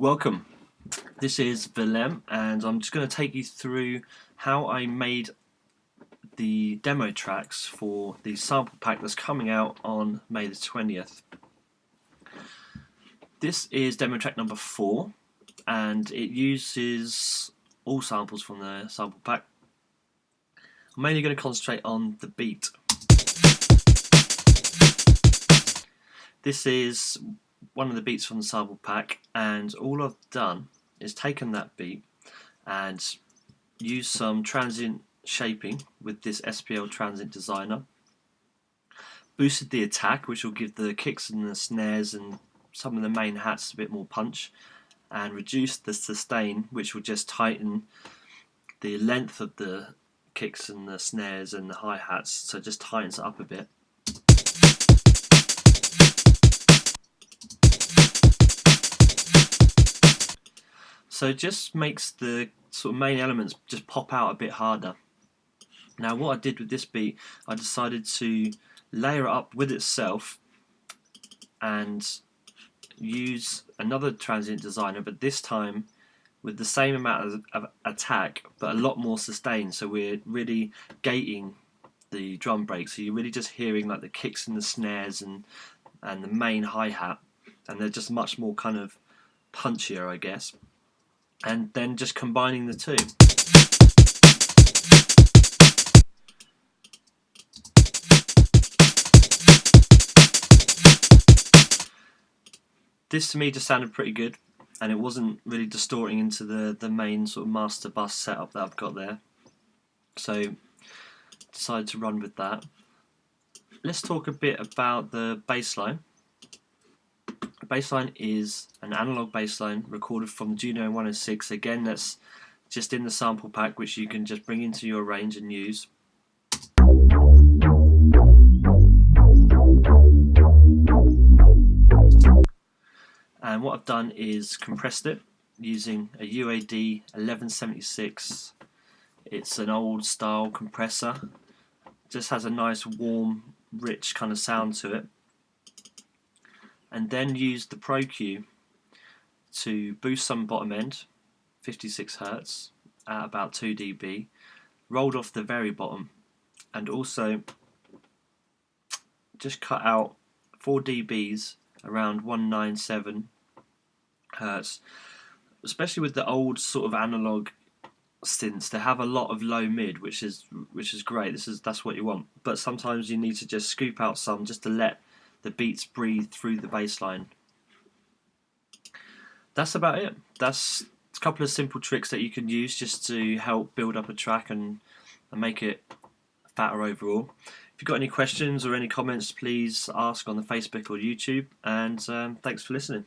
Welcome. This is Villem, and I'm just going to take you through how I made the demo tracks for the sample pack that's coming out on May the 20th. This is demo track number 4, and it uses all samples from the sample pack. I'm mainly going to concentrate on the beat. This is one of the beats from the sample pack, and all I've done is taken that beat and used some transient shaping with this SPL transient designer, boosted the attack, which will give the kicks and the snares and some of the main hats a bit more punch, and reduced the sustain, which will just tighten the length of the kicks and the snares and the hi-hats, so it just tightens it up a bit. So it just makes the sort of main elements just pop out a bit harder. Now what I did with this beat, I decided to layer it up with itself and use another transient designer, but this time with the same amount of attack but a lot more sustain, so we're really gating the drum break, so you're really just hearing like the kicks and the snares and the main hi-hat, and they're just much more kind of punchier, I guess. And then just combining the two. This to me just sounded pretty good, and it wasn't really distorting into the main sort of master bus setup that I've got there. So decided to run with that. Let's talk a bit about the bass line. The bass line is an analog bass line recorded from the Juno 106. Again, that's just in the sample pack, which you can just bring into your range and use. And what I've done is compressed it using a UAD 1176. It's an old style compressor. Just has a nice warm, rich kind of sound to it. And then use the Pro Q to boost some bottom end, 56 Hz at about 2 dB, rolled off the very bottom, and also just cut out 4 dBs around 197 Hz. Especially with the old sort of analog synths, they have a lot of low mid, which is great. That's what you want. But sometimes you need to just scoop out some just to let the beats breathe through the bass line. That's about it. That's a couple of simple tricks that you can use just to help build up a track and make it fatter overall. If you've got any questions or any comments, please ask on the Facebook or YouTube, and thanks for listening.